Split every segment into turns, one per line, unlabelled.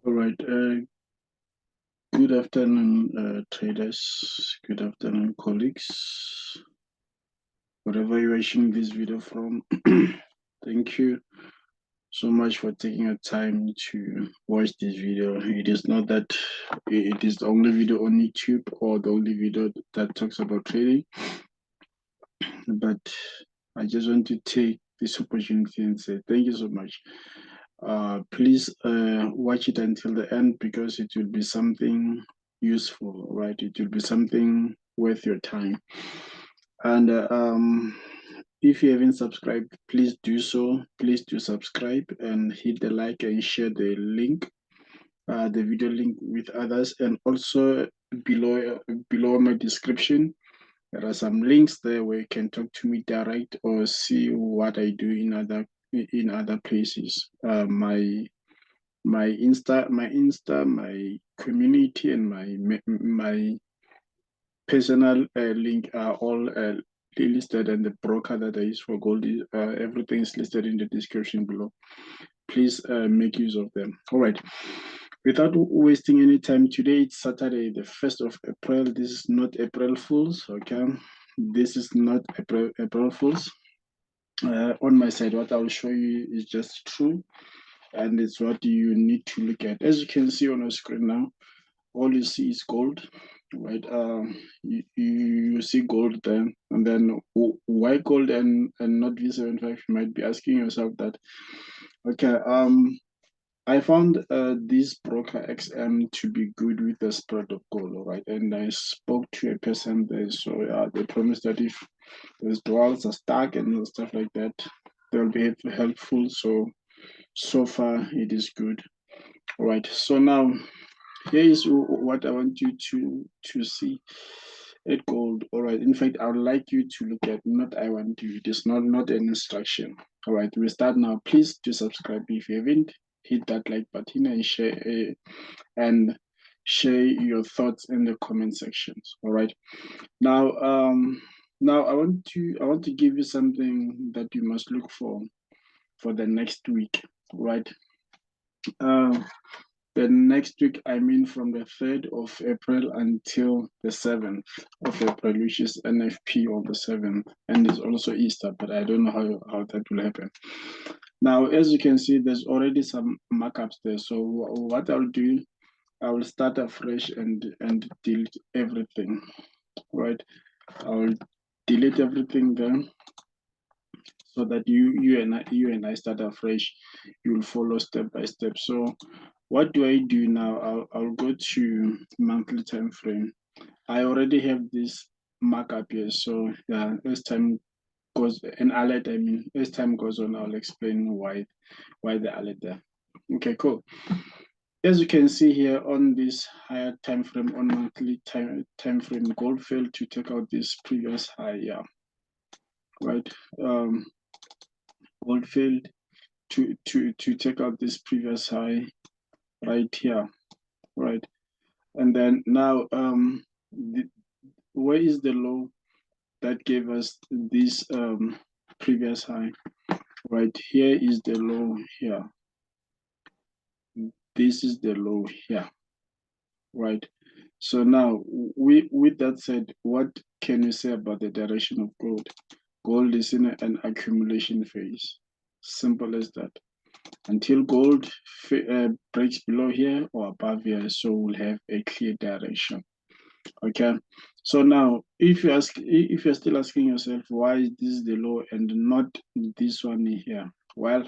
All right. Good afternoon, traders. Good afternoon, colleagues. Wherever you're watching this video from, thank you so much for taking your time to watch this video. It is not that it is the only video on YouTube or the only video that talks about trading, but I just want to take this opportunity and say thank you so much. Please watch it until the end because it will be something useful, right? It will be something worth your time. And if you haven't subscribed, please do so. Please do subscribe and hit the like and share the link, the video link with others. And also below my description, there are some links there where you can talk to me direct or see what I do in other places. My Insta, my community, and my personal link are all listed, and the broker that I use for gold, everything is listed in the description below. Please make use of them. All right. Without wasting any time, today it's Saturday, the 1st of April. This is not April Fools, okay? This is not April Fools. On my side, what I'll show you is just true, and it's what you need to look at. As you can see on the screen now, all you see is gold, right? You see gold there, and then why gold and not V75? You might be asking yourself that. Okay, I found this broker XM to be good with the spread of gold, right? And I spoke to a person there, so they promised that if those dwells are stuck and stuff like that, they'll be helpful. So far it is good. All right, so now here is what I want you to see at gold. All right, in fact, I would like you to look at, not I want you, it is not an instruction. All right, we start now. Please do subscribe if you haven't. Hit that like button and share your thoughts in the comment sections. All right, now I want to give you something that you must look for the next week, right? The next week, I mean from the 3rd of April until the 7th of April, which is NFP on the 7th, and it's also Easter, but I don't know how that will happen. Now, as you can see, there's already some markups there. So what I'll do, I will start afresh and delete everything, right? I'll delete everything there so that you and I start afresh. You'll follow step by step. So what do I do now? I'll go to monthly time frame. I already have this markup here. So yeah, as time goes, an alert, I mean, as time goes on, I'll explain why the alert there. Okay, cool. As you can see here on this higher time frame, on monthly time frame, gold failed to take out this previous high, yeah, right? Gold failed to take out this previous high right here, right? And then now, where is the low that gave us this previous high? Right here is the low here. This is the low here, right? So now, with that said, what can you say about the direction of gold? Gold is in an accumulation phase. Simple as that. Until gold breaks below here or above here, so we'll have a clear direction. Okay. So now, if you're still asking yourself why is this the low and not this one here, well,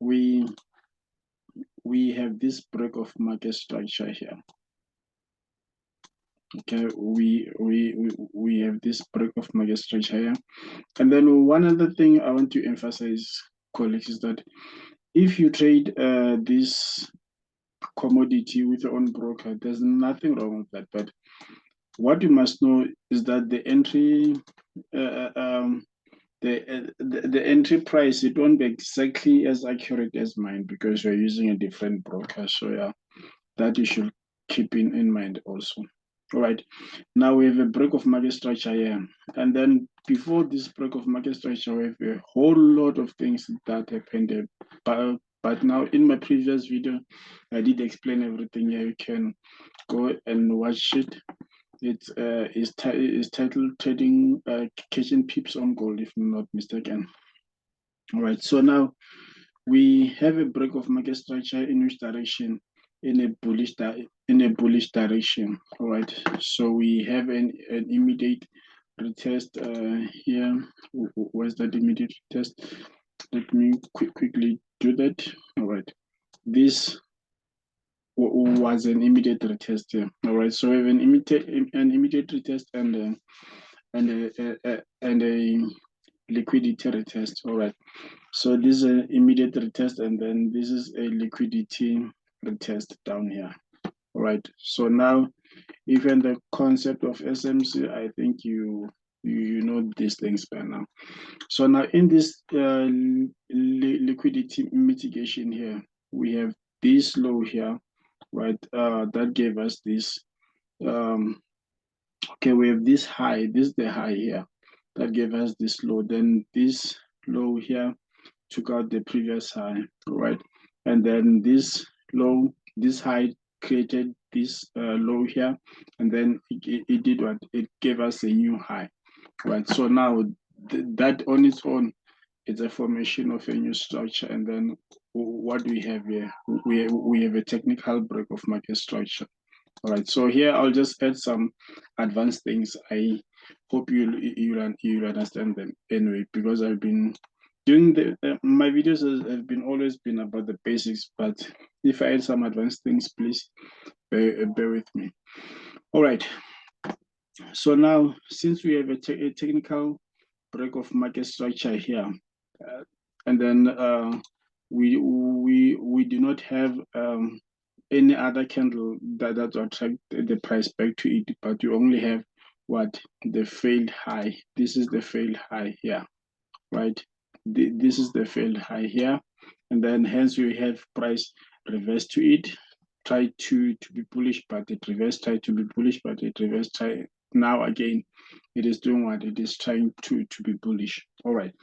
we have this break of market structure here. Okay, we have this break of market structure here. And then one other thing I want to emphasize, colleagues, is that if you trade this commodity with your own broker, there's nothing wrong with that. But what you must know is that the entry the entry price, it won't be exactly as accurate as mine because you're using a different broker. So yeah, that you should keep in mind also. All right, now we have a break of market structure here, and then before this break of market structure, we have a whole lot of things that happened But now in my previous video, I did explain everything here. You can go and watch it. It's is titled Trading Catching Pips on Gold, if I'm not mistaken. All right, so now we have a break of market structure in which direction? In a bullish direction. All right, so we have an immediate retest here. Where's that immediate retest? Let me quickly do that. All right, this was an immediate retest here. All right, so we have an immediate retest and a liquidity retest. All right, so this is an immediate retest, and then this is a liquidity retest down here. All right, so now even the concept of SMC, I think you know these things by now. So now in this liquidity mitigation here, we have this low here, right? That gave us this. Okay, we have this high. This is the high here. That gave us this low. Then this low here took out the previous high, right? And then this low, this high created this low here, and then it did what? It gave us a new high, right? So now that on its own, it's a formation of a new structure. And then what do we have here? We have a technical break of market structure. All right, so here I'll just add some advanced things. I hope you'll understand them anyway, because I've been doing my videos have been always been about the basics, but if I add some advanced things, please bear with me. All right, so now since we have a technical break of market structure here, and then we do not have any other candle that attract the price back to it, but you only have what? The failed high. This is the failed high here, right? This is the failed high here, and then hence we have price reverse to it, try to be bullish, but it reverse, try to be bullish, but it reverse, try. Now again, it is doing what? It is trying to be bullish. All right,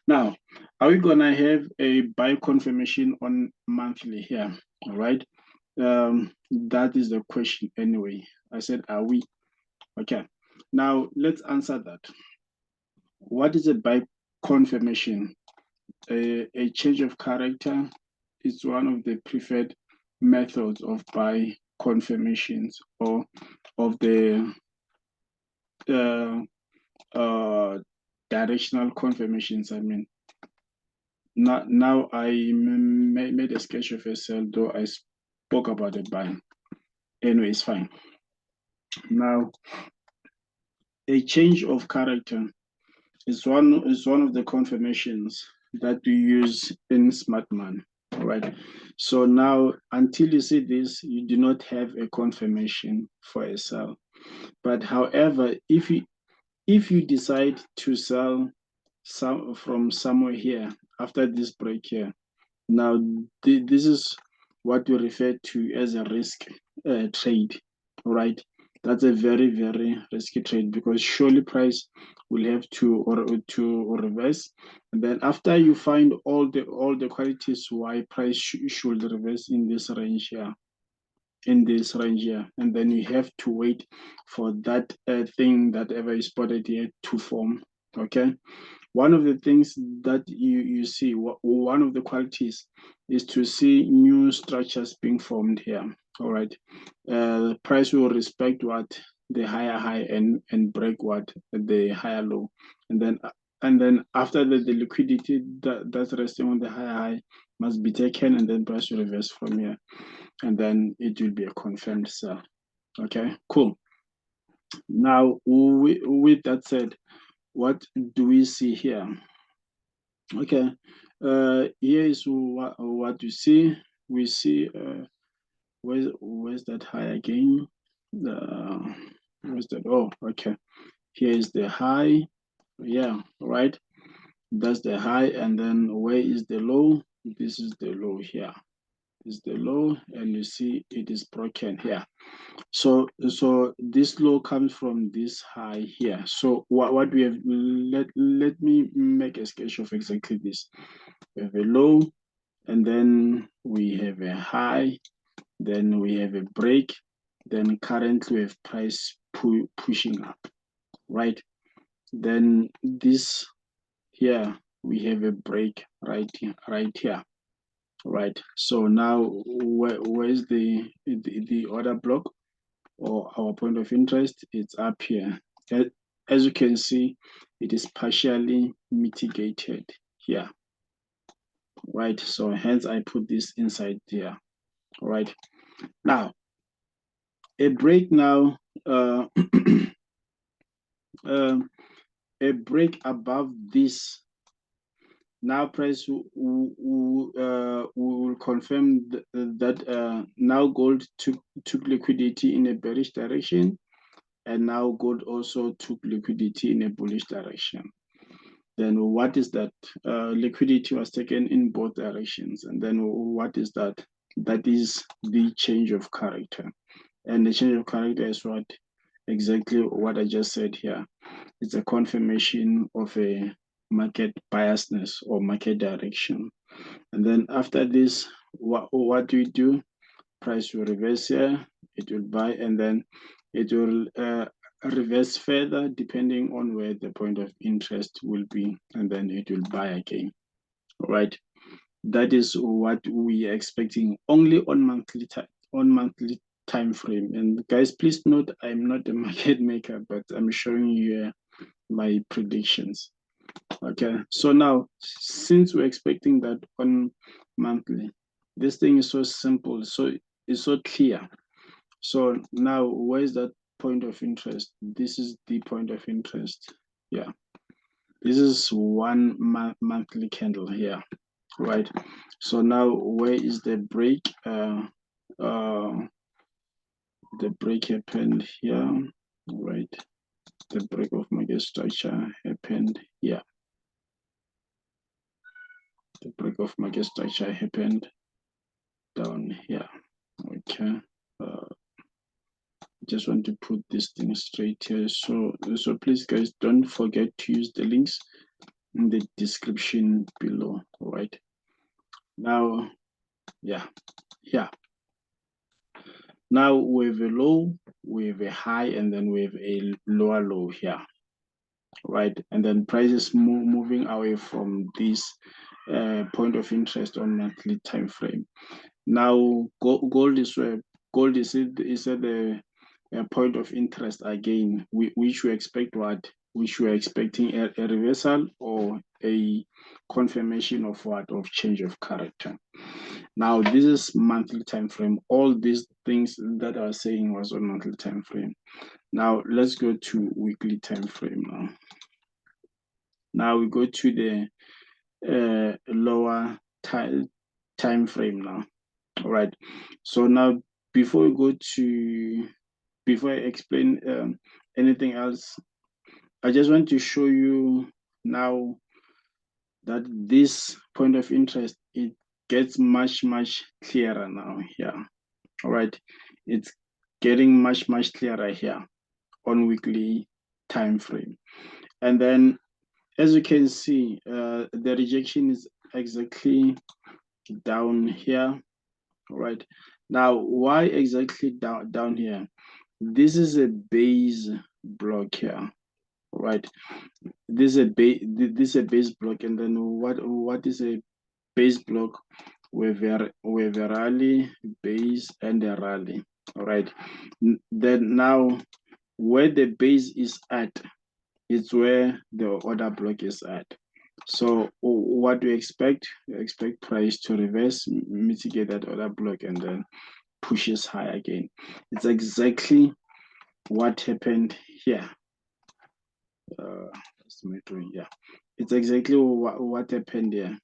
now are we gonna have a buy confirmation on monthly here? All right, that is the question anyway. I said, are we? Okay, now let's answer that. What is a buy confirmation? A change of character is one of the preferred methods of buy confirmations, or of the directional confirmations. I mean, now I made a sketch of a sell, though I spoke about a buy. Anyway, it's fine. Now, a change of character is one of the confirmations that we use in smart money. All right. So now, until you see this, you do not have a confirmation for a sell. But however, if you decide to sell from somewhere here after this break here, now this is what we refer to as a risk trade. All right. That's a very, very risky trade, because surely price will have to reverse, and then after you find all the qualities why price should reverse in this range here, and then you have to wait for that thing that ever is spotted here to form. Okay, one of the things that you see, one of the qualities is to see new structures being formed here. All right, price will respect what? The higher high, and break what? The higher low, and then after that, the liquidity that's resting on the higher high must be taken, and then price will reverse from here, and then it will be a confirmed sell. Okay, cool. Now with that said, what do we see here? Okay, here is what you see. We see where's that high again? Where's that? Oh, okay. Here is the high. Yeah, right. That's the high, and then where is the low? This is the low here. Is the low, and you see it is broken here. So this low comes from this high here. So what we have, let me make a sketch of exactly this. We have a low, and then we have a high, then we have a break, then currently we have price pushing up, right? Then this here, we have a break right here, right? So now where's the order block or our point of interest? It's up here. As you can see, it is partially mitigated here, right? So hence I put this inside here, right? Now, a break now, um, a break above this. Now price will confirm that now gold took liquidity in a bearish direction, and now gold also took liquidity in a bullish direction. Then what is that? Liquidity was taken in both directions. And then what is that? That is the change of character. And the change of character is what? Exactly what I just said here. It's a confirmation of a market biasness or market direction. And then after this, what do we do? Price will reverse here, it will buy, and then it will reverse further depending on where the point of interest will be, and then it will buy again. All right, that is what we are expecting only on monthly time frame. And guys, please note, I'm not a market maker, but I'm showing you my predictions. Okay, so now since we're expecting that on monthly, this thing is so simple, so it's so clear. So now where's that point of interest? This is the point of interest. Yeah, this is one monthly candle here, right? So now where is the break? The break happened here, right? The break of market structure happened here. The break of market structure happened down here. Okay. Just want to put this thing straight here. So please guys, don't forget to use the links in the description below. All right. Now, yeah. Now we have a low, we have a high, and then we have a lower low here. Right. And then prices moving away from this point of interest on monthly time frame. Now gold is at the point of interest again, which we expect what? Which we are expecting a reversal or a confirmation of what? Of change of character. Now this is monthly time frame. All these things that I was saying was on monthly time frame. Now let's go to weekly time frame now. Now we go to the lower time frame now. All right. So now before I explain anything else, I just want to show you now that this point of interest, it gets much clearer now here. All right, it's getting much clearer here on weekly time frame. And then as you can see, the rejection is exactly down here. All right, now why exactly down here? This is a base block here, right? This is a base block, and then what is a base block? With a rally, base, and a rally. All right. Then now, where the base is at, it's where the order block is at. So what do we expect? We expect price to reverse, mitigate that order block, and then pushes high again. It's exactly what happened here. Yeah, it's exactly what happened here.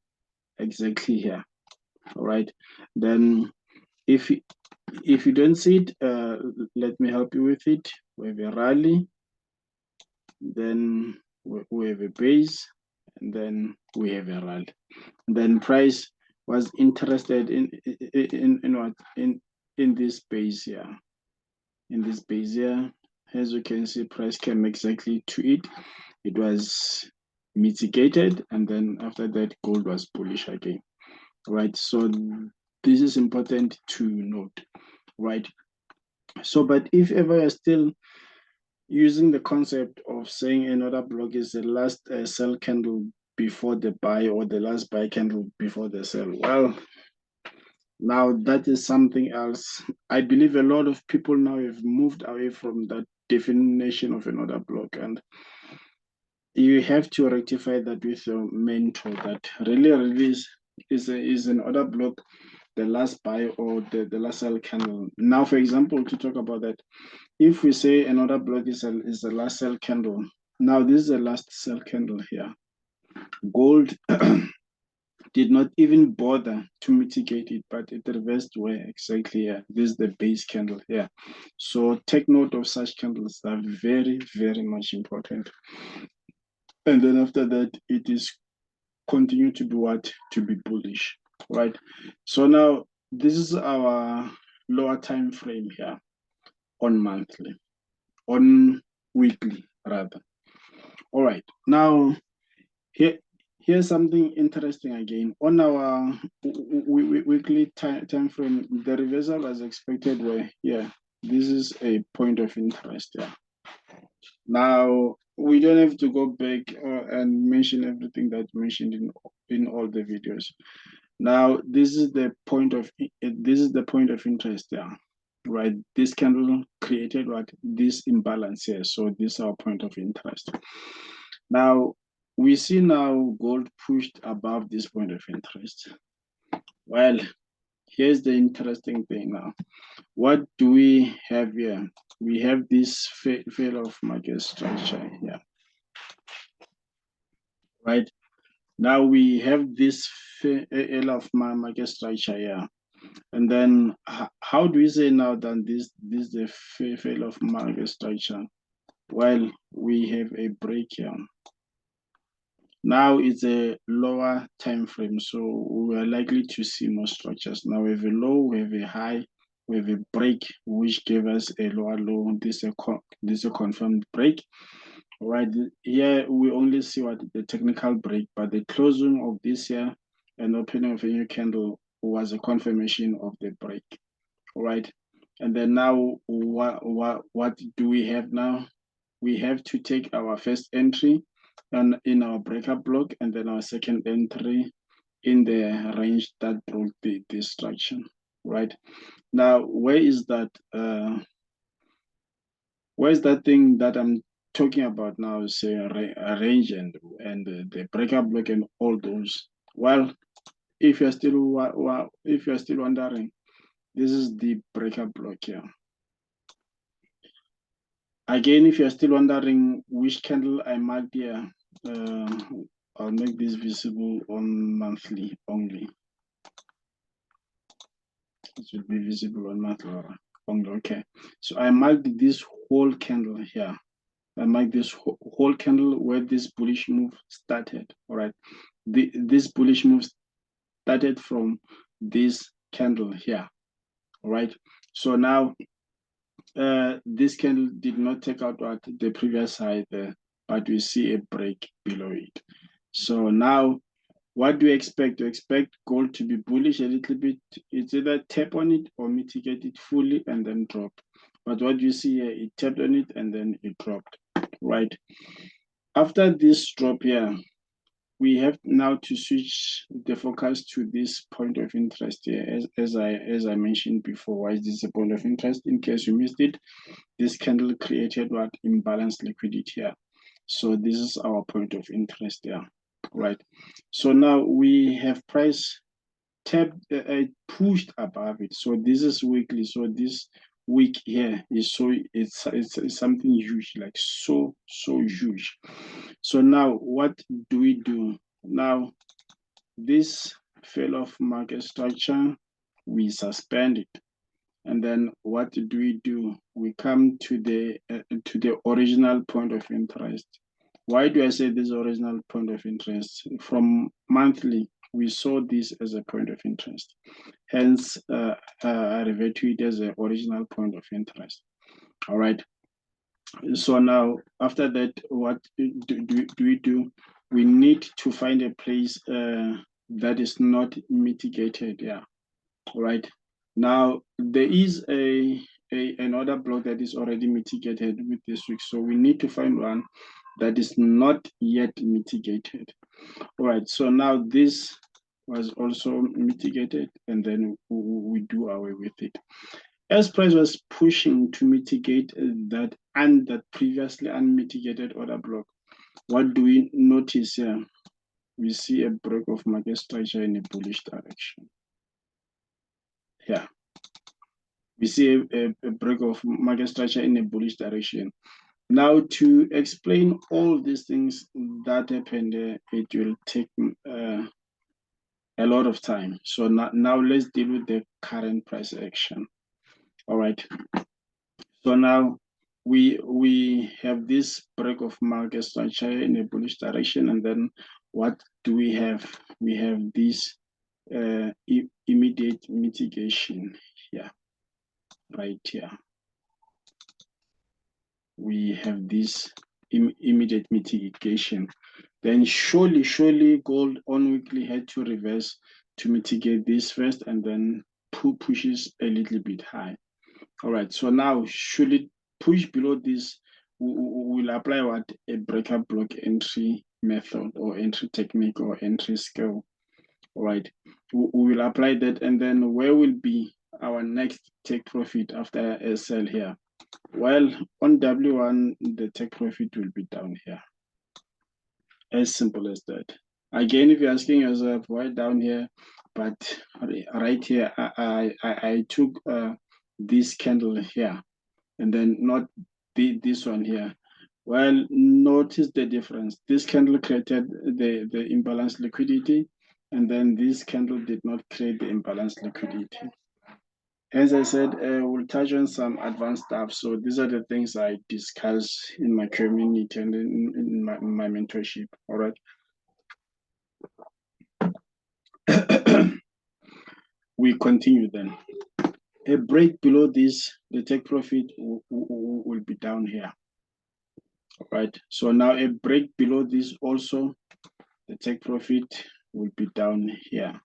Exactly here. All right. Then if you don't see it, let me help you with it. We have a rally, then we have a base, and then we have a rally. And then price was interested in what? In this base here. In this base here, as you can see, price came exactly to it. It was mitigated, and then after that, gold was bullish again. right? So this is important to note, right? So, but if ever you're still using the concept of saying another block is the last sell candle before the buy or the last buy candle before the sell, well, now that is something else. I believe a lot of people now have moved away from that definition of another block, and you have to rectify that with your mentor that really is an order block the last buy or the last sell candle. Now, for example, to talk about that, if we say another block is the last sell candle, now this is the last sell candle here. Gold did not even bother to mitigate it, but it reversed where exactly here. This is the base candle here. So take note of such candles. Are very, very much important. And then after that, it is continue to be what? To be bullish, right? So now this is our lower time frame here on monthly, on weekly rather. All right, now here's something interesting again. On our weekly time frame, the reversal as expected where, yeah, this is a point of interest. Yeah. Now, we don't have to go back and mention everything that mentioned in all the videos. Now, this is the point of interest there, right? This candle created what? This imbalance here. So this is our point of interest. Now, we see now gold pushed above this point of interest. Well, here's the interesting thing now. What do we have here? We have this fail of market structure here, right? Now we have this fail of market structure here. And then how do we say now that this is the fail of market structure? Well, we have a break here. Now it's a lower time frame, so we are likely to see more structures. Now we have a low, we have a high, we have a break, which gave us a lower low. This is a confirmed break. All right, here we only see what the technical break, but the closing of this here and opening of a new candle was a confirmation of the break. All right, and then now what do we have now? We have to take our first entry and in our breakup block, and then our second entry in the range that broke the structure, right? Now, where's that thing that I'm talking about now? Say a range and the breakup block and all those. Well, if you're still wondering, this is the breakup block here. Again, if you're still wondering which candle I marked here, I'll make this visible on monthly only. It will be visible on monthly only. Okay. So I marked this whole candle here. I marked this whole candle where this bullish move started. All right. This bullish move started from this candle here. All right. So now this candle did not take out what the previous high there, but we see a break below it. So now what do you expect? You expect gold to be bullish a little bit. It's either tap on it or mitigate it fully and then drop. But what you see here, it tapped on it and then it dropped, right? After this drop here, we have now to switch the focus to this point of interest here. As I mentioned before, why is this a point of interest? In case you missed it, this candle created what? Imbalanced liquidity here. So this is our point of interest there, right? So now we have price tapped, pushed above it. So this is weekly. So this week here is it's something huge, like so huge. So now what do we do? Now this fail of market structure, we suspend it. And then what do we do? We come to the original point of interest. Why do I say this original point of interest? From monthly, we saw this as a point of interest. Hence, I refer to it as an original point of interest. All right. So now, after that, what do we do? We need to find a place that is not mitigated. Yeah, right. Now there is another block that is already mitigated with this week, so we need to find one that is not yet mitigated. All right, so now this was also mitigated, and then we do away with it. As price was pushing to mitigate that and that previously unmitigated order block, what do we notice here? We see a break of market structure in a bullish direction. Yeah, we see a break of market structure in a bullish direction. Now, to explain all these things that happened, it will take a lot of time. So now let's deal with the current price action. All right. So now we have this break of market structure in a bullish direction, and then what do we have? We have this immediate mitigation here, right here. We have this immediate mitigation. Then surely gold on weekly had to reverse to mitigate this first, and then pushes a little bit high. All right, so now should it push below this, we'll apply what? A breaker block entry method or entry technique or entry scale. All right, we will apply that, and then where will be our next take profit after a sell here? Well, on W1, the take profit will be down here. As simple as that. Again, if you're asking yourself why down here, but right here, I took this candle here and then not this one here. Well, notice the difference. This candle created the imbalanced liquidity, and then this candle did not create the imbalanced liquidity. As I said, we'll touch on some advanced stuff. So these are the things I discuss in my community and in my mentorship. All right. We continue then. A break below this, the take profit will be down here. All right. So now a break below this also, the take profit will be down here.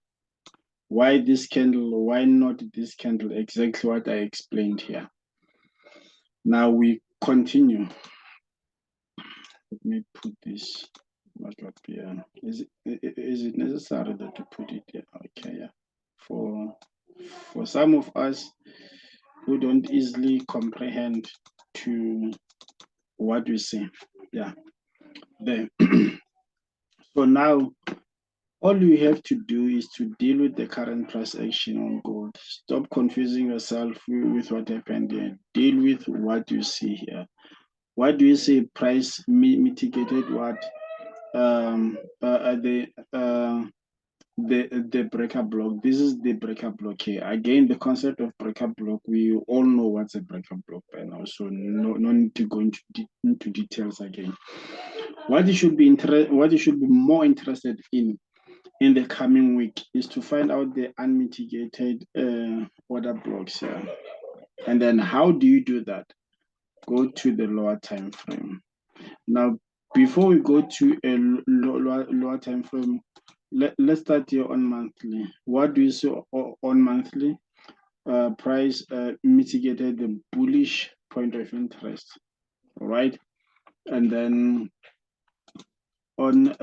Why this candle? Why not this candle? Exactly what I explained here. Now we continue. Let me put this. Is it necessary that you put it here? Okay, yeah. For some of us who don't easily comprehend to what we see, yeah. There. So now all you have to do is to deal with the current price action on gold. Stop confusing yourself with what happened here. Deal with what you see here. What do you say? Price mitigated what? The breaker block. This is the breaker block here. Again, the concept of breaker block, we all know what's a breaker block by now, so no need to go into details again. What you should be more interested in the coming week is to find out the unmitigated order blocks here. And then how do you do that? Go to the lower time frame. Now, before we go to a lower time frame, let's start here on monthly. What do you see on monthly? Price mitigated the bullish point of interest, all right? And then on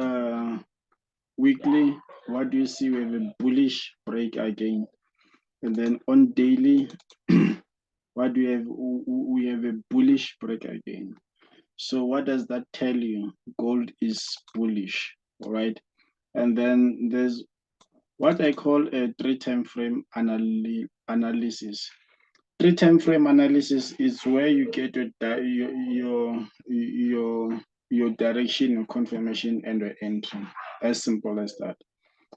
weekly, what do you see? We have a bullish break again. And then on daily, what do we have? We have a bullish break again. So what does that tell you? Gold is bullish, all right? And then there's what I call a 3-time frame analysis. 3-time frame analysis is where you get your direction, your confirmation, and your entry. As simple as that,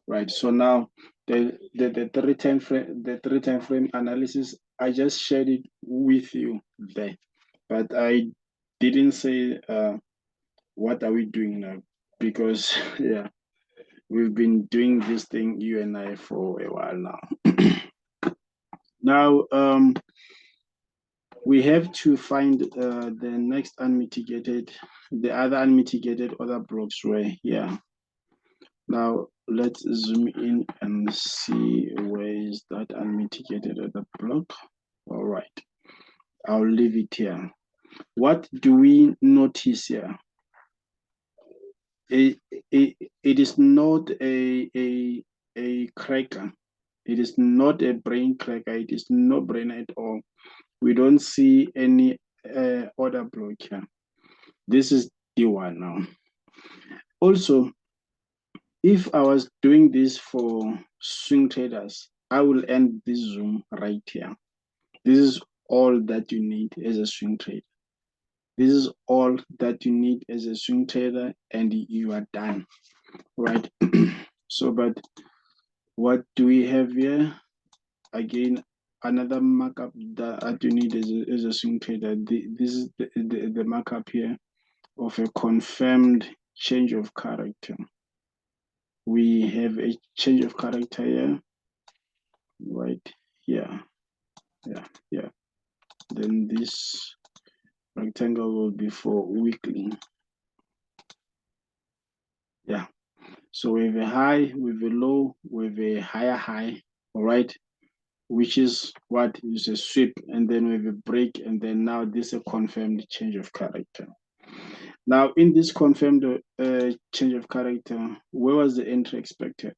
right? So now the 3-time frame analysis, I just shared it with you there, but I didn't say what are we doing now, because yeah, we've been doing this thing, you and I, for a while now. Now we have to find the next unmitigated, the other unmitigated order blocks were here. Now let's zoom in and see where is that unmitigated order block. All right, I'll leave it here. What do we notice here? It is not a cracker. It is not a brain cracker. It is no brain at all. We don't see any order block here. This is D1 now. Also, if I was doing this for swing traders, I will end this Zoom right here. This is all that you need as a swing trader. This is all that you need as a swing trader, and you are done, right? So, but what do we have here? Again, another markup that you need as a swing trader. This is the markup here of a confirmed change of character. We have a change of character here, right here, yeah. Then this rectangle will be for weekly. Yeah. So we have a high, we have a low, we have a higher high, all right, which is what is a sweep, and then we have a break, and then now this is a confirmed change of character. Now, in this confirmed change of character, where was the entry expected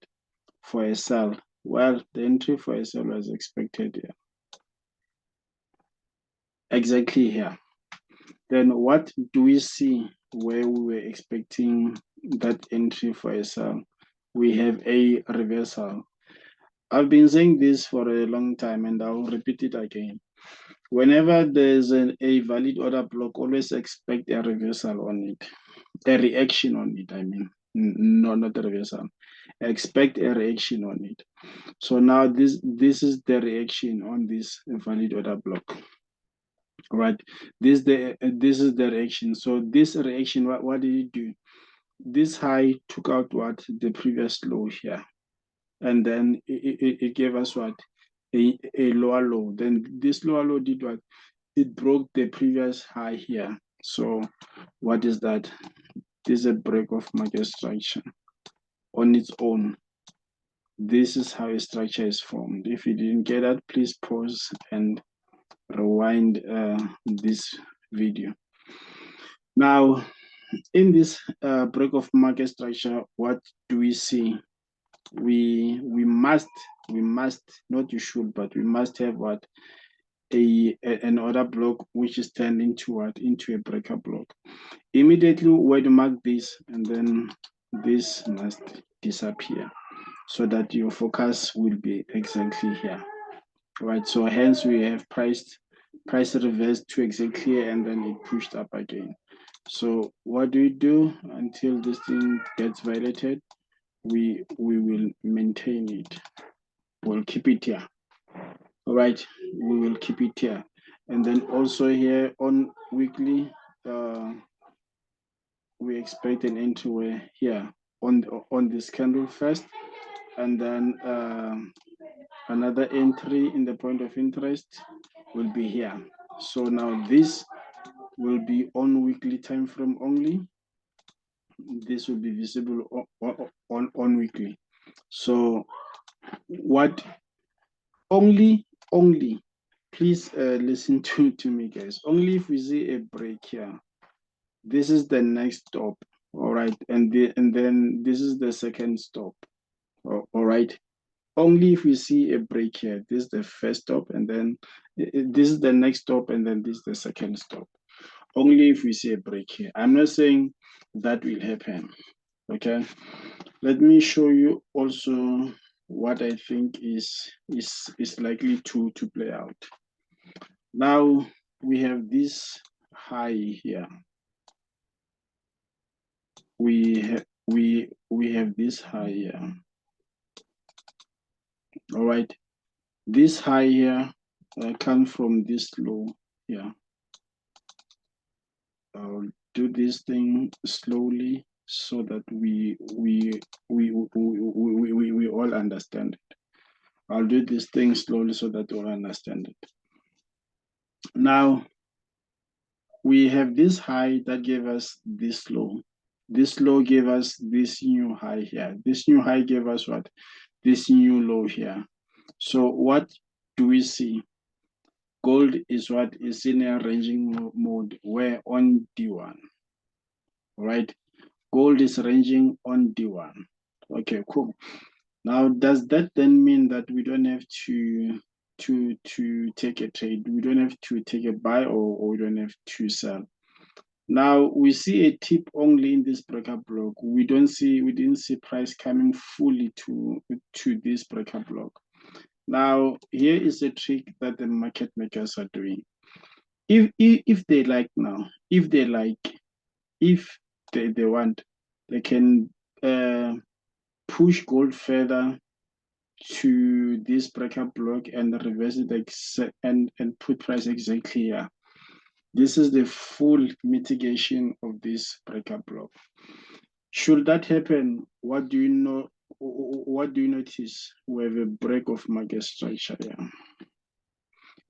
for a sell? Well, the entry for a sell was expected here. Exactly here. Then what do we see where we were expecting that entry for a sell? We have a reversal. I've been saying this for a long time, and I'll repeat it again. Whenever there's a valid order block, always expect a reversal on it, a reaction on it. I mean, no, not a reversal. Expect a reaction on it. So now this is the reaction on this valid order block, right? This is the reaction. So this reaction, what did it do? This high took out what the previous low here, and then it gave us what a lower low. Then this lower low did what? It broke the previous high here. So what is that? This is a break of market structure on its own. This is how a structure is formed. If you didn't get that, please pause and rewind this video. Now, in this break of market structure, what do we see? We must not you should, but we must have what an order block which is turned into what into a breaker block. Immediately when you mark this, and then this must disappear so that your focus will be exactly here, right? So hence we have price reversed to exactly here, and then it pushed up again. So what do we do until this thing gets violated? We will maintain it. We'll keep it here. All right, we will keep it here. And then also here on weekly, we expect an entry here on this candle first, and then another entry in the point of interest will be here. So now this will be on weekly time frame only. This will be visible on weekly. So what only please listen to me, guys. Only if we see a break here, this is the next stop, all right, and then this is the second stop, all right. Only if we see a break here, this is the first stop, and then this is the next stop, and then this is the second stop. Only if we see a break here. I'm not saying that will happen, okay. Let me show you also what I think is likely to play out. Now we have this high here. We have this high here. All right, this high here comes from this low here. I'll do this thing slowly so that we all understand it. I'll do this thing slowly so that we all understand it. Now we have this high that gave us this low. This low gave us this new high here. This new high gave us what? This new low here. So what do we see? Gold is what is in a ranging mode where on D1, right? Gold is ranging on D1. Okay, cool. Now, does that then mean that we don't have to take a trade? We don't have to take a buy, or we don't have to sell? Now we see a tip only in this breakup block. We didn't see price coming fully to this breakup block. Now here is a trick that the market makers are doing. If they like now, if they want, they can push gold further to this breakup block and reverse it and put price exactly here. This is the full mitigation of this breakup block. Should that happen, what do you know? What do you notice? We have a break of market structure here.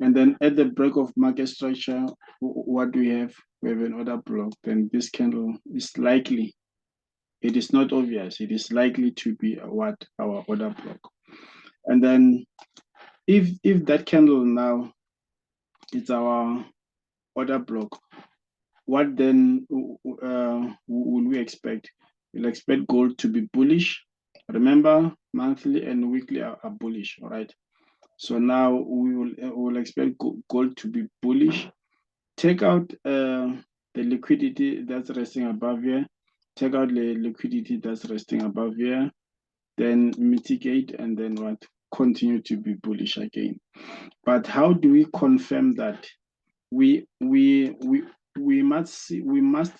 And then at the break of market structure, what do we have? We have an order block. Then this candle is likely, it is not obvious, it is likely to be our order block. And then if that candle now is our order block, what then will we expect? We'll expect gold to be bullish. Remember, monthly and weekly are bullish, all right? So now we will expect gold to be bullish. Take out the liquidity that's resting above here. Take out the liquidity that's resting above here. Then mitigate, and then what? Continue to be bullish again. But how do we confirm that? We must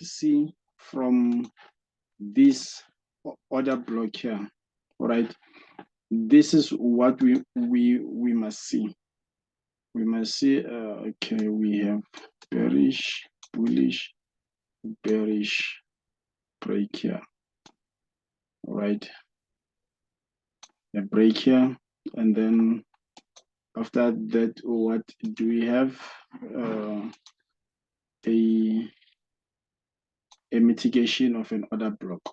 see from this order block here. All right. This is what we must see. We must see, okay, we have bearish, bullish, bearish break here. All right. A break here, and then after that, what do we have? A mitigation of an order block.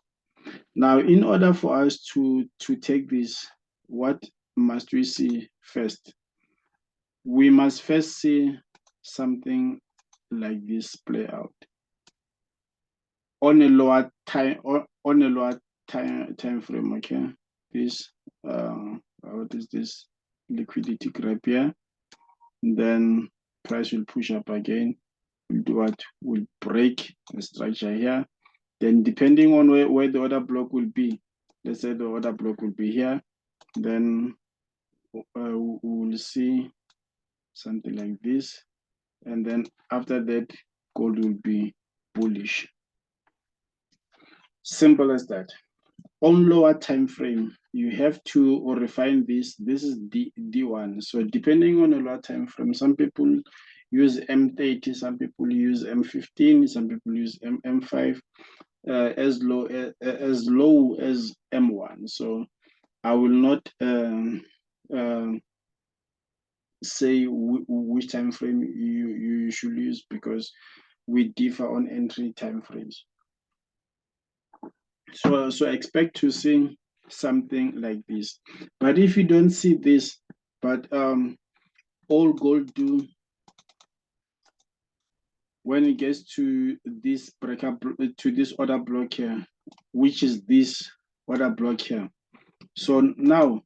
Now, in order for us to take this, what must we see first? We must first see something like this play out on a lower time, or on a lower time frame. Okay, this what is this? Liquidity grab here, and then price will push up again. We'll do what? Will break the structure here. Then depending on where the order block will be, let's say the order block will be here, then we will see something like this. And then after that, gold will be bullish. Simple as that. On lower time frame, you have to refine this. This is D1. So depending on a lower time frame, some people use M30, some people use M15, some people use M5. As low as M1. So I will not say which time frame you should use, because we differ on entry time frames. So expect to see something like this. But if you don't see this, but all gold do when it gets to this breakup, to this order block here, which is this order block here. So now,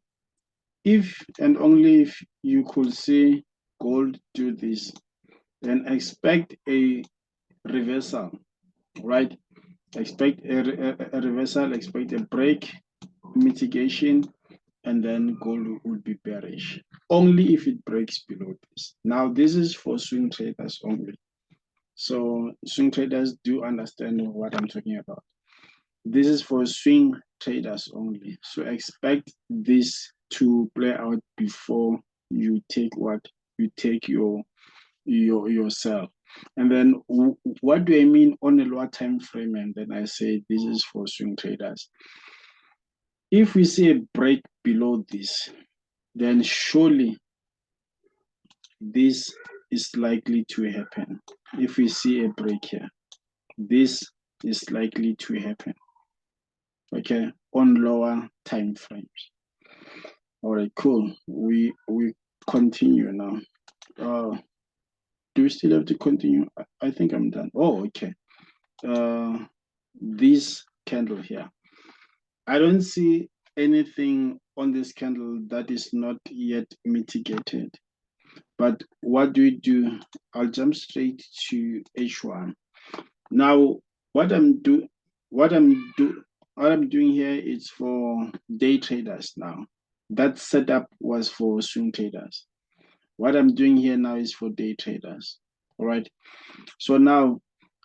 if and only if you could see gold do this, then expect a reversal, right? Expect a reversal, expect a break, mitigation, and then gold will be bearish. Only if it breaks below this. Now, this is for swing traders only. So swing traders do understand what I'm talking about. This is for swing traders only. So expect this to play out before you take what? You take your sell. And then what do I mean on a lower time frame? And then I say this is for swing traders. If we see a break below this, then surely this is likely to happen. If we see a break here, this is likely to happen, okay, on lower time frames. All right, cool. We continue now. Do we still have to continue? I think I'm done. Oh, okay. This candle here, I don't see anything on this candle that is not yet mitigated. But what do we do? I'll jump straight to H1. Now, what I'm doing here is for day traders now. That setup was for swing traders. What I'm doing here now is for day traders. All right. So now,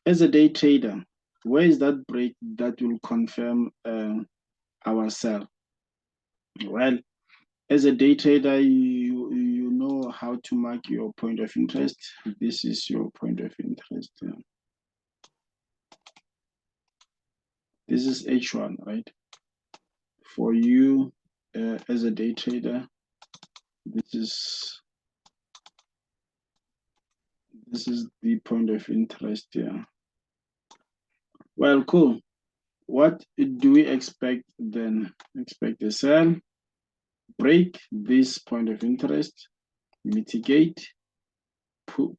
as a day trader, where is that break that will confirm our sell? Well, as a day trader, you know how to mark your point of interest. This is your point of interest. This is H1, right? For you as a day trader, this is the point of interest here. Well, cool. What do we expect then? Expect a sell, break this point of interest, mitigate,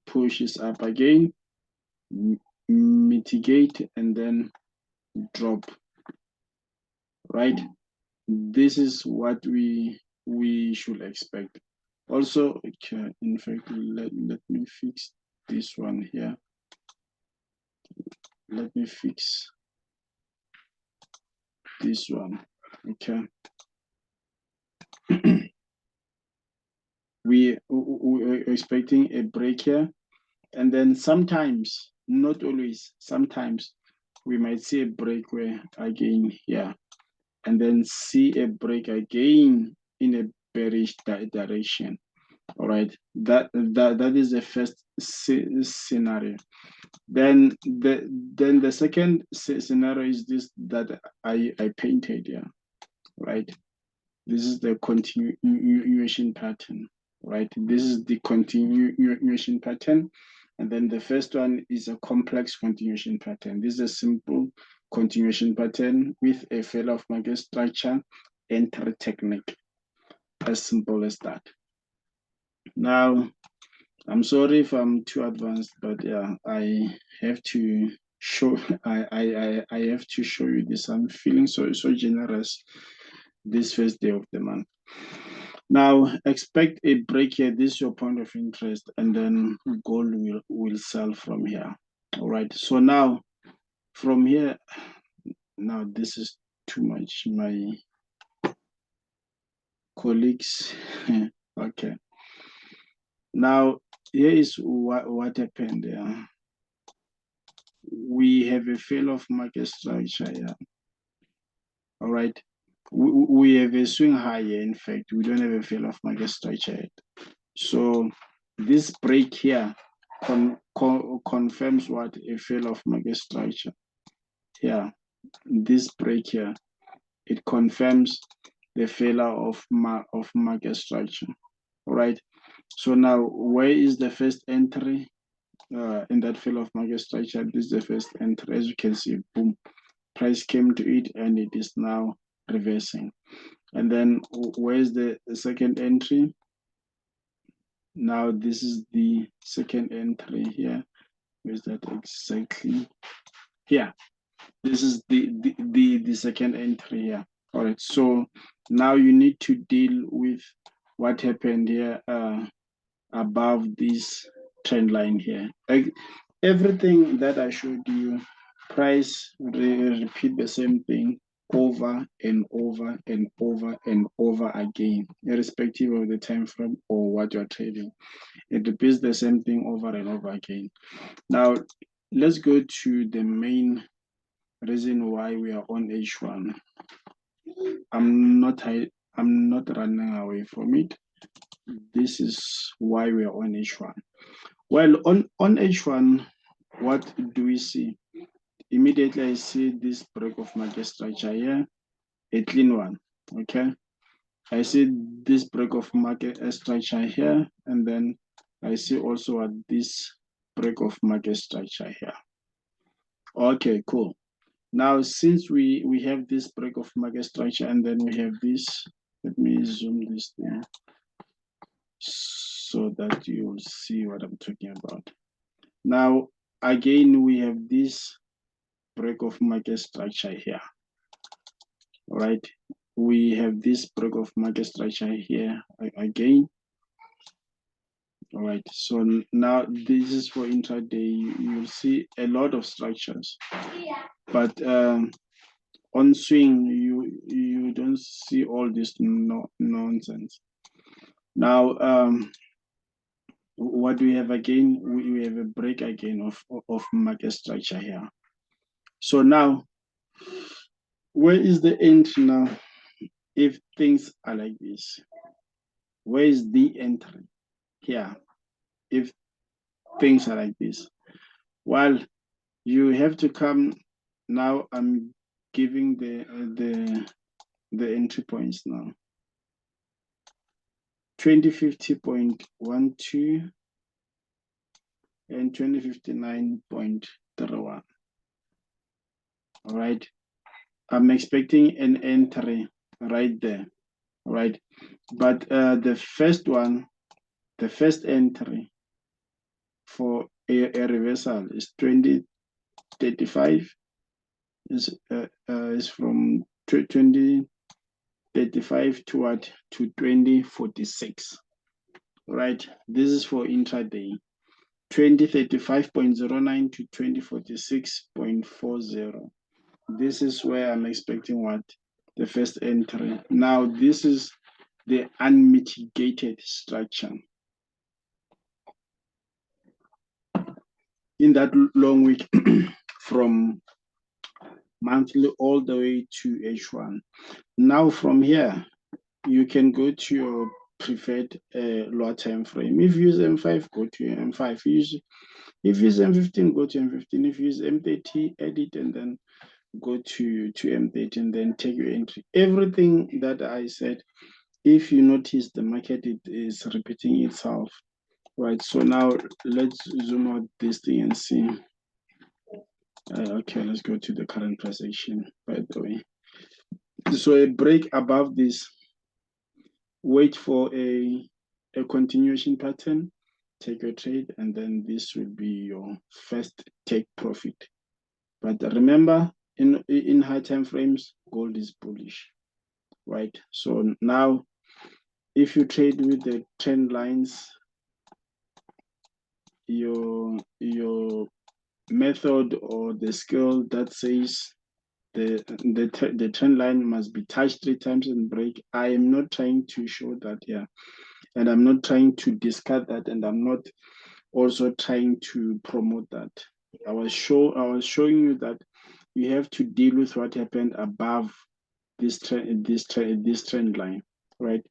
pushes up again, mitigate, and then drop, right? This is what we should expect. Also, okay, in fact, let me fix this one here. Let me fix this one, okay. We're expecting a break here, and then sometimes, not always, sometimes we might see a break where again here, and then see a break again in a bearish direction. All right, that is the first scenario. Then the second scenario is this that I painted here, right? This is the continuation pattern, right? This is the continuation pattern. And then the first one is a complex continuation pattern. This is a simple continuation pattern with a failure of market structure entry technique. As simple as that. Now, I'm sorry if I'm too advanced, but yeah, I have to show I have to show you this. I'm feeling so generous this first day of the month. Now, expect a break here. This is your point of interest, and then gold will sell from here. All right. So now, from here, now this is too much. My colleagues. Okay. Now, here is what happened there. We have a fail of market structure here. All right. We have a swing higher. In fact, we don't have a fail of market structure yet. So this break here confirms what? A fail of market structure. Yeah, this break here, it confirms the failure of market structure. All right. So now, where is the first entry in that failure of market structure? This is the first entry. As you can see, boom, price came to it and it is now reversing. And then where's the second entry? Now this is the second entry here. Where's that exactly? Here. This is the second entry here. All right. So now you need to deal with what happened here above this trend line here. Like everything that I showed you, price repeat the same thing over and over and over and over again, irrespective of the time frame or what you're trading. It repeats the same thing over and over again. Now, let's go to the main reason why we are on H1. I'm not running away from it. This is why we are on H1. Well, on H1, what do we see? Immediately I see this break of market structure here, a clean one, okay? I see this break of market structure here, and then I see also this break of market structure here. Okay, cool. Now, since we have this break of market structure, and then we have this, let me zoom this there so that you'll see what I'm talking about. Now, again, we have this break of market structure here, right? We have this break of market structure here again. All right, so now this is for intraday. You'll see a lot of structures, but on swing, you don't see all this nonsense. Now, what we have again, we have a break again of market structure here. So now, where is the entry now? If things are like this, where is the entry here? If things are like this, well, you have to come. Now I'm giving the entry points now. 2050.12 and 2059.31. All right, I'm expecting an entry right there. All right, but the first entry for a reversal is 2035. Is from 2035 to what, to 2046. Right, this is for intraday. 2035.09 to 2046.40. This is where I'm expecting what, the first entry. Now this is the unmitigated structure. In that long week from monthly all the way to H1. Now from here, you can go to your preferred lower time frame. If you use M5, go to M5. If you use M15, go to M15. If you use M30, edit and then go to M30 and then take your entry. Everything that I said, if you notice the market, it is repeating itself. Right, so now let's zoom out this thing and see. Okay, let's go to the current price action, by the way. So a break above this, wait for a continuation pattern, take your trade, and then this will be your first take profit. But remember, in high time frames, gold is bullish, right? So now, if you trade with the trend lines, your method or the skill that says the trend line must be touched 3 times and break. I am not trying to show that here, and I'm not trying to discard that, and I'm not also trying to promote that. I was showing you that you have to deal with what happened above this trend line, right?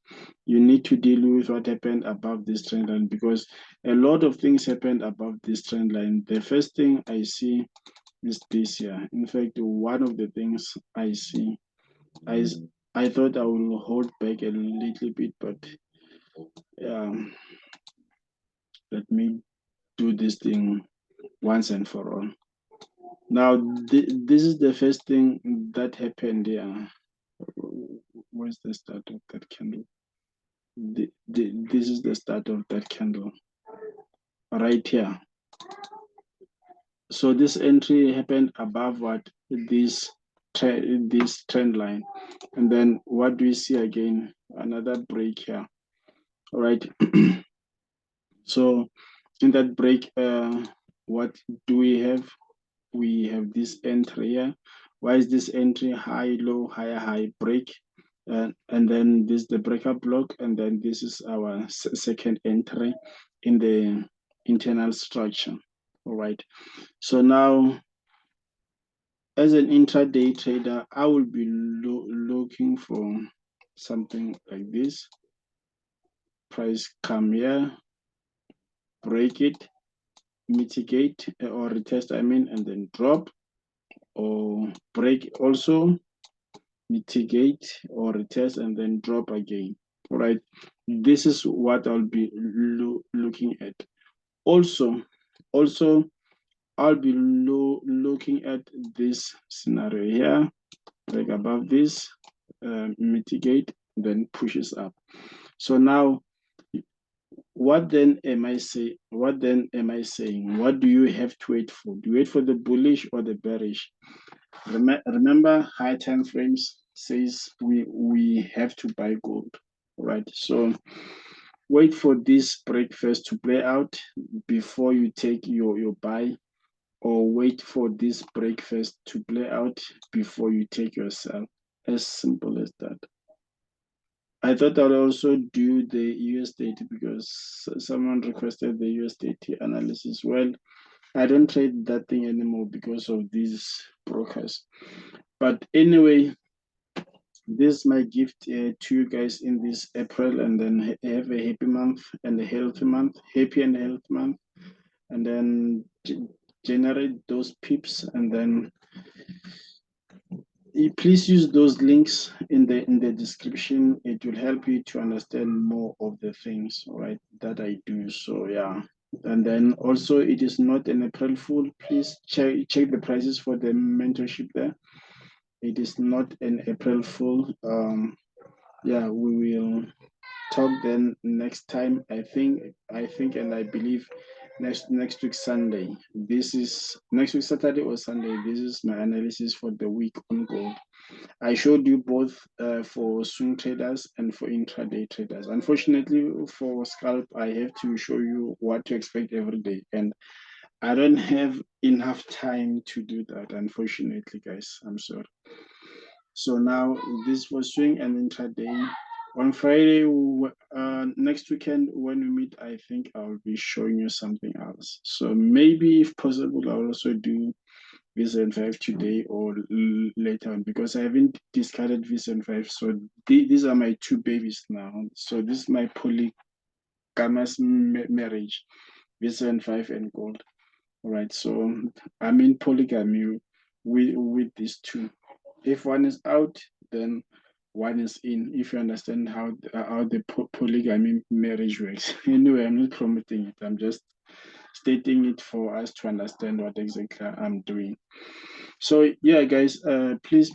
You need to deal with what happened above this trend line, because a lot of things happened above this trend line. The first thing I see is this here. In fact, one of the things I see, I thought I will hold back a little bit, but let me do this thing once and for all. Now, this is the first thing that happened here. Where's the start of that candle? This is the start of that candle right here. So this entry happened above what, this trend line, and then what do we see again? Another break here. All right. So in that break, what do we have? We have this entry here. Why is this entry high, low, higher, high, break? And then this is the breakup block, and then this is our second entry in the internal structure. All right. So now, as an intraday trader, I will be looking for something like this. Price come here, break it, mitigate or retest, and then drop, or break also, mitigate or retest, and then drop again. All right, this is what I'll be looking at. Also, I'll be looking at this scenario here, like above this, mitigate, then pushes up. So now, what then am I saying? What then am I saying? What do you have to wait for? Do you wait for the bullish or the bearish? Remember, high time frames says we have to buy gold, right? So wait for this break first to play out before you take your buy, or wait for this break first to play out before you take your sell. As simple as that. I thought I'll also do the USDT because someone requested the USDT analysis. Well, I don't trade that thing anymore because of these brokers. But anyway, this is my gift to you guys in this April, and then have a happy month and a healthy month, happy and healthy month, and then generate those pips, and then please use those links in the description. It will help you to understand more of the things, right, that I do. So yeah. And then also, it is not an April Fool. Please check the prices for the mentorship there. It is not an April Fool. Yeah, we will talk then next time. I think and I believe next week Sunday. This is next week Saturday or Sunday. This is my analysis for the week on gold. I showed you both for swing traders and for intraday traders. Unfortunately, for scalp, I have to show you what to expect every day, and I don't have enough time to do that. Unfortunately, guys, I'm sorry. So now this was swing and intraday. On Friday, next weekend when we meet, I think I'll be showing you something else. So maybe, if possible, I'll also do VSN5 today or later on, because I haven't discarded VSN5. So these are my two babies now. So this is my polygamous marriage, VSN5 and gold. All right. So I'm in polygamy with these two. If one is out, then one is in. If you understand how the polygamy marriage works. Anyway, I'm not promoting it. I'm just stating it for us to understand what exactly I'm doing. So yeah, guys, please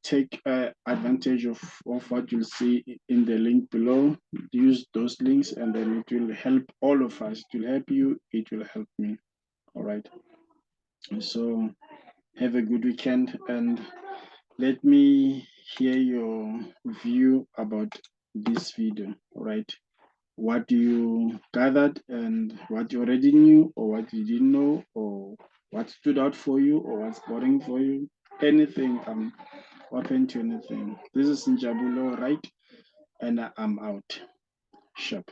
take advantage of what you'll see in the link below. Use those links, and then it will help all of us. It will help you. It will help me. All right. So have a good weekend, and let me hear your view about this video. All right. What you gathered, and what you already knew, or what you didn't know, or what stood out for you, or what's boring for you. Anything, I'm open to anything. This is Njabulo, right? And I'm out. Sharp.